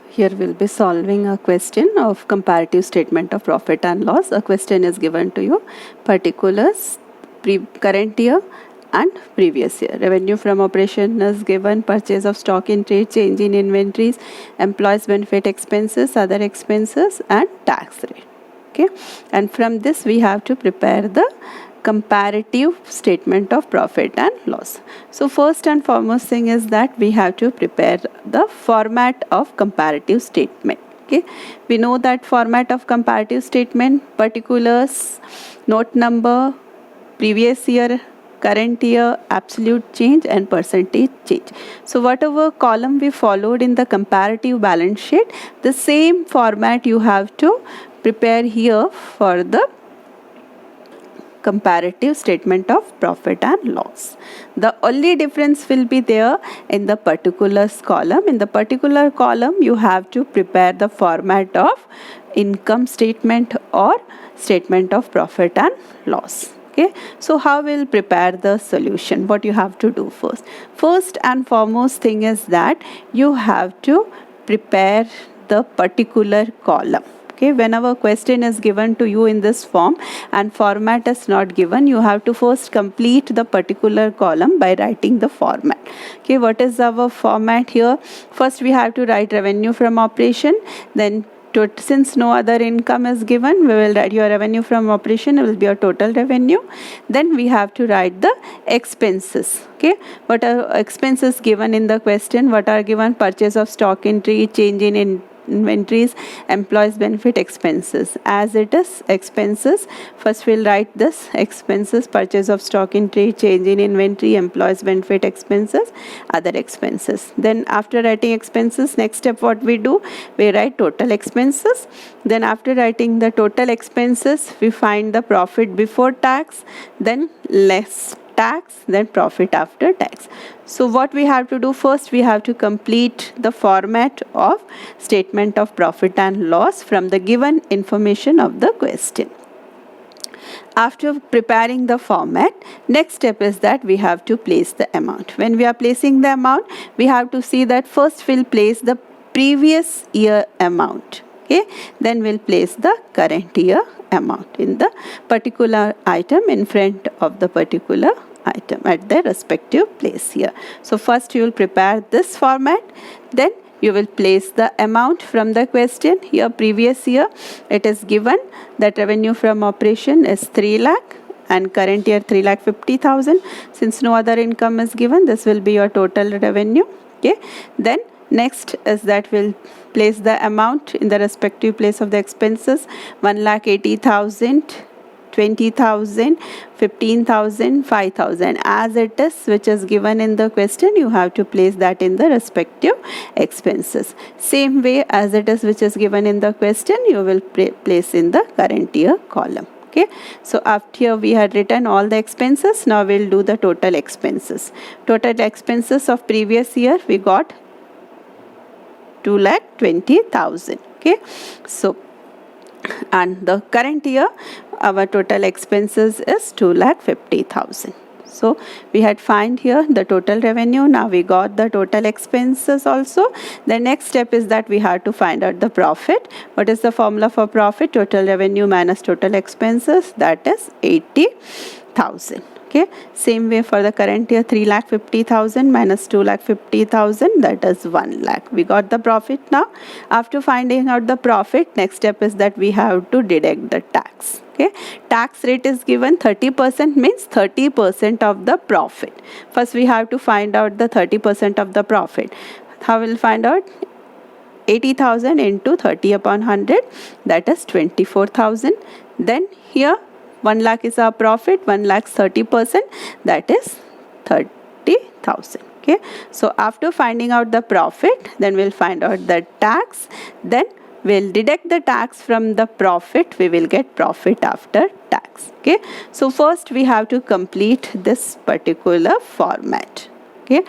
Here we'll be solving a question of comparative statement of profit and loss. A question is given to you, particulars, current year and previous year. Revenue from operation is given, purchase of stock in trade, change in inventories, employees benefit expenses, other expenses and tax rate. Okay, and from this we have to prepare the comparative statement of profit and loss. So first and foremost thing is that we have to prepare the format of comparative statement. Okay, we know that format of comparative statement: particulars, note number, previous year, current year, absolute change and percentage change. So whatever column we followed in the comparative balance sheet, the same format you have to prepare here for the comparative statement of profit and loss. The only difference will be there in the particulars column. In the particular column, you have to prepare the format of income statement or statement of profit and loss. Okay, so how we'll prepare the solution? What you have to do first? First and foremost thing is that you have to prepare the particular column. Okay, whenever question is given to you in this form and format is not given, you have to first complete the particular column by writing the format. Okay, what is our format here? First we have to write revenue from operation, then since no other income is given, we will write your revenue from operation, it will be your total revenue. Then we have to write the expenses. Okay, what are expenses given in the question? What are given? Purchase of stock in trade, change in inventories, employees benefit expenses. As it is expenses, first we'll write this expenses: purchase of stock in trade, change in inventory, employees benefit expenses, other expenses. Then after writing expenses, next step what we do, we write total expenses. Then after writing the total expenses, we find the profit before tax, then less tax, then profit after tax. So what we have to do first, we have to complete the format of statement of profit and loss from the given information of the question. After preparing the format, next step is that we have to place the amount. When we are placing the amount, we have to see that first we'll place the previous year amount. Okay, then we'll place the current year amount in the particular item in front of the particular item at their respective place here. So first you will prepare this format, then you will place the amount from the question. Here previous year it is given that revenue from operation is 3 lakh and current year 3,50,000. Since no other income is given, this will be your total revenue. Okay, then next is that we'll place the amount in the respective place of the expenses: 1,80,000, 20,000, 15,000, 5,000. As it is, which is given in the question, you have to place that in the respective expenses. Same way as it is, which is given in the question, you will place in the current year column. Okay, so after we had written all the expenses, now we'll do the total expenses. Total expenses of previous year we got 2,20,000. Okay, so and the current year our total expenses is 2,50,000. So we had find here the total revenue. Now we got the total expenses also. The next step is that we have to find out the profit. What is the formula for profit? Total revenue minus total expenses, that is 80,000. Okay, same way for the current year, 3,50,000 minus 2,50,000, that is 1 lakh. We got the profit now. After finding out the profit, next step is that we have to deduct the tax. Okay, tax rate is given 30%, means 30% of the profit. First we have to find out the 30% of the profit. How will find out? 80,000 into 30 upon 100, that is 24,000. Then here 1 lakh is our profit, 1 lakh's 30%, that is 30,000. Okay, so after finding out the profit, then we'll find out the tax, then we'll deduct the tax from the profit, we will get profit after tax. Okay, so first we have to complete this particular format. Okay,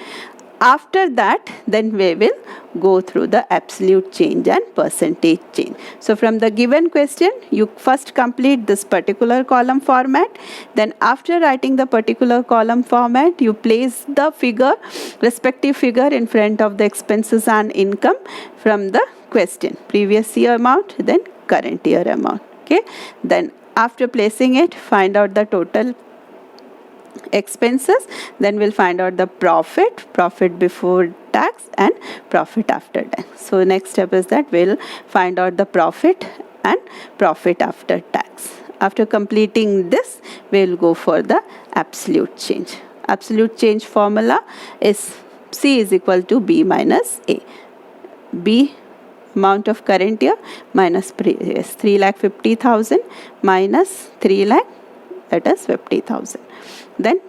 after that, then we will go through the absolute change and percentage change. So from the given question, you first complete this particular column format. Then after writing the particular column format, you place the figure, respective figure in front of the expenses and income from the question. Previous year amount, then current year amount. Okay. Then after placing it, find out the total expenses, then we'll find out the profit before tax and profit after tax. So next step is that we'll find out the profit and profit after tax. After completing this, we'll go for the absolute change. Absolute change formula is C is equal to B minus A. B amount of current year minus previous, 3,50,000 minus 3 lakh, that is 50,000. Then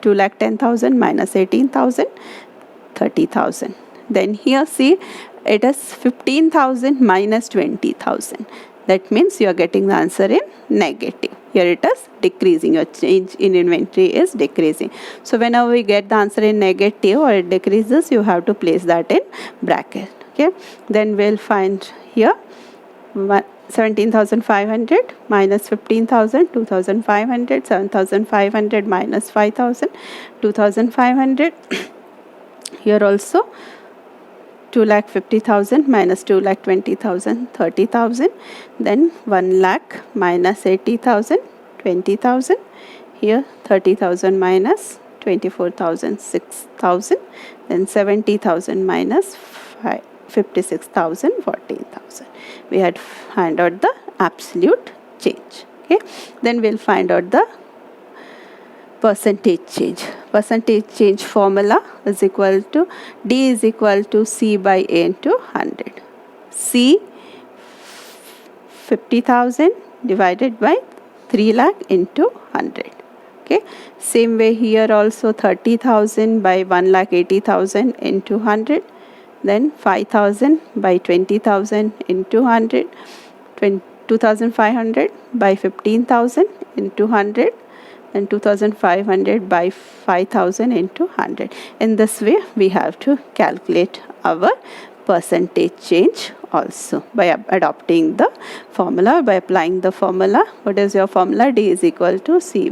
2,10,000 minus 18,000, 30,000. Then here see, it is 15,000 minus 20,000. That means you are getting the answer in negative. Here it is decreasing. Your change in inventory is decreasing. So whenever we get the answer in negative or it decreases, you have to place that in bracket. Okay. Then we'll find here 17,500 minus 15,000, 2,500, 7,500 minus 5,000, 2,500. Here also 2,50,000 minus 2,20,000, 30,000. Then 1 lakh minus 80,000, 20,000. Here 30,000 minus 24,000, 6,000. Then 70,000 minus 56,000, 14,000. We had find out the absolute change. Okay. Then we'll find out the percentage change. Percentage change formula is equal to D is equal to C by A into 100. C 50,000 divided by 3 lakh into 100. Okay. Same way here also 30,000 by 1,80,000 into 100. Then 5,000 by 20,000 into 100, 2,500 by 15,000 into 100, and 2,500 by 5,000 into 100. In this way, we have to calculate our percentage change also by adopting the formula, by applying the formula. What is your formula? D is equal to C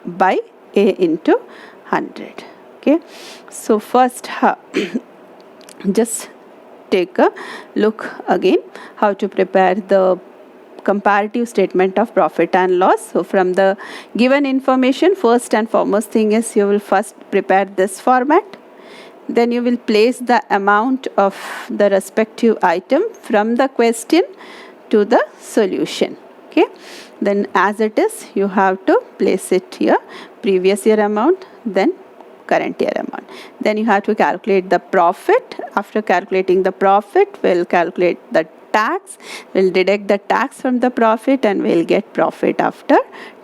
by A into 100. Okay, so first just take a look again how to prepare the comparative statement of profit and loss. So from the given information, first and foremost thing is you will first prepare this format. Then you will place the amount of the respective item from the question to the solution. Okay, then as it is, you have to place it here, previous year amount, then current year amount. Then you have to calculate the profit. After calculating the profit, we'll calculate the tax. We'll deduct the tax from the profit and we'll get profit after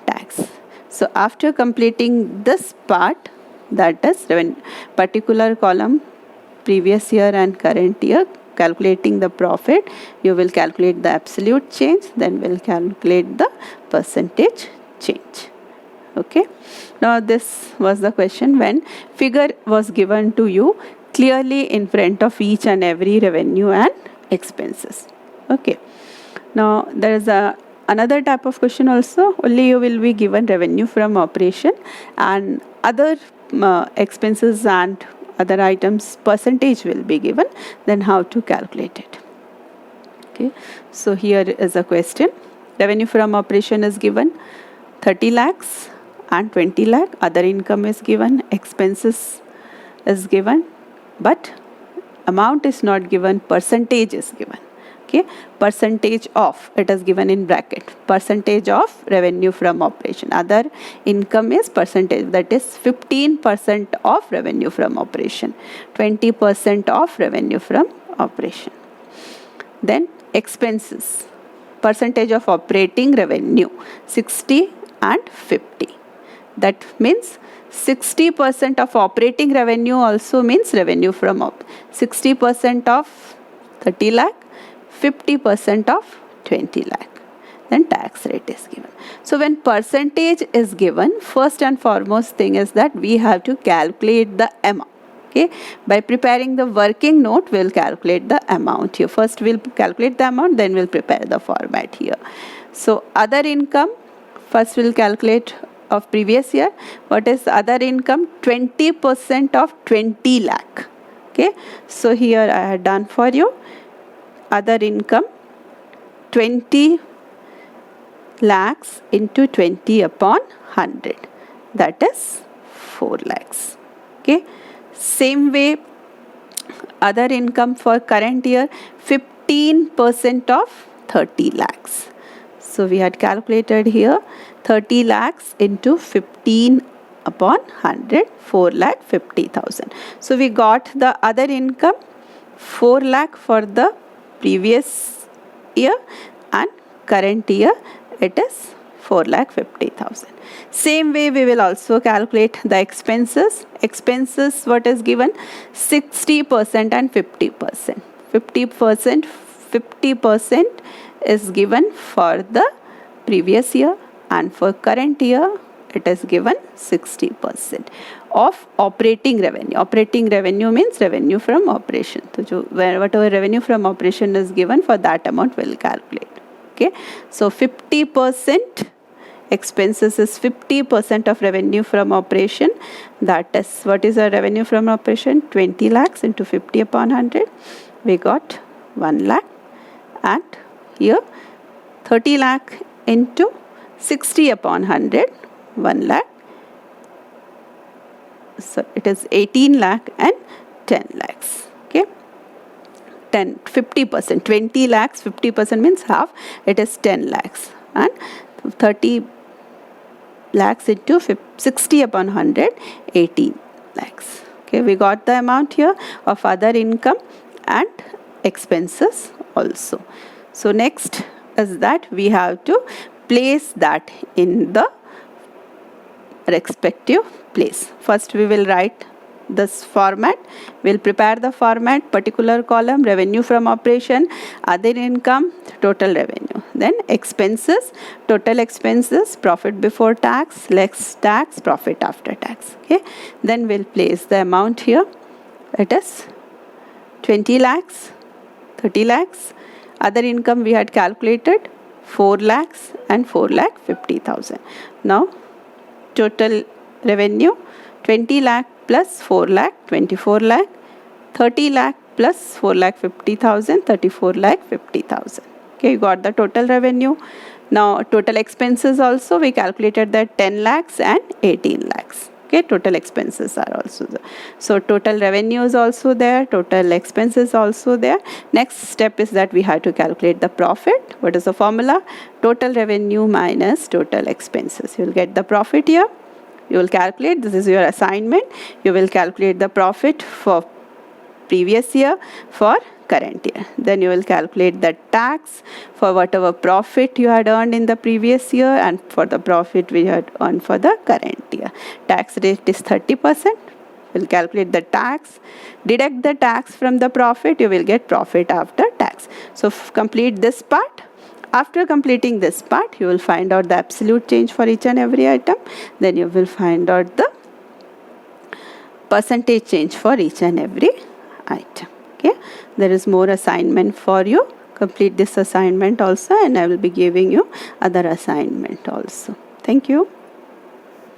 tax. So after completing this part, that is when particular column previous year and current year, calculating the profit, you will calculate the absolute change, then we'll calculate the percentage change. Okay. Now this was the question when figure was given to you clearly in front of each and every revenue and expenses. Okay. Now there is another type of question also. Only you will be given revenue from operation and other expenses and other items percentage will be given. Then how to calculate it. Okay. So here is a question. Revenue from operation is given 30 lakhs. And 20 lakh, other income is given, expenses is given, but amount is not given, percentage is given. Okay, percentage of, it is given in bracket, percentage of revenue from operation. Other income is percentage, that is 15% of revenue from operation, 20% of revenue from operation. Then expenses, percentage of operating revenue, 60 and 50. That means 60% of operating revenue also means revenue from 60% of 30 lakh, 50% of 20 lakh. then tax rate is given. So when percentage is given, first and foremost thing is that we have to calculate the amount. Okay, by preparing the working note, we'll calculate the amount here. First we'll calculate the amount, then we'll prepare the format here. So other income, first we'll calculate of previous year. What is other income? 20% of 20 lakh. Okay, so here I had done for you other income 20 lakhs into 20 upon 100, that is 4 lakhs. Okay, same way other income for current year 15% of 30 lakhs. So we had calculated here 30 lakhs into 15 upon 100, 4 lakh 50,000. So we got the other income 4 lakh for the previous year and current year it is 4,50,000. Same way we will also calculate the expenses. Expenses, what is given? 60% and 50%. 50% is given for the previous year and for current year it is given 60% of operating revenue. Operating revenue means revenue from operation. So whatever revenue from operation is given, for that amount we will calculate. Okay, so 50% expenses is 50% of revenue from operation. That is, what is our revenue from operation? 20 lakhs into 50 upon 100. We got 1 lakh. And here 30 lakh into 60 upon 100, 1 lakh. So it is 18 lakh and 10 lakhs. Okay, 50%, 20 lakhs, 50% means half, it is 10 lakhs. And 30 lakhs into 60 upon 100, 18 lakhs. Okay, we got the amount here of other income and expenses also. So next is that we have to place that in the respective place. First we will write this format. We'll prepare the format, particular column, revenue from operation, other income, total revenue. Then expenses, total expenses, profit before tax, less tax, profit after tax. Okay, then we'll place the amount here. It is 20 lakhs, 30 lakhs. Other income we had calculated 4 lakhs and 4,50,000. Now total revenue 20 lakh plus 4 lakh, 24 lakh, 30 lakh plus 4,50,000, 34 lakh 50,000. Okay, you got the total revenue. Now total expenses also we calculated that 10 lakhs and 18 lakhs. Okay, total expenses are also there. So total revenue is also there, total expenses also there. Next step is that we have to calculate the profit. What is the formula? Total revenue minus total expenses. You will get the profit here. You will calculate, this is your assignment. You will calculate the profit for previous year, for current year. Then you will calculate the tax for whatever profit you had earned in the previous year and for the profit we had earned for the current year. Tax rate is 30%. We'll calculate the tax. Deduct the tax from the profit, you will get profit after tax. So complete this part. After completing this part, you will find out the absolute change for each and every item. Then you will find out the percentage change for each and every item. Okay, there is more assignment for you. Complete this assignment also, and I will be giving you other assignment also. Thank you.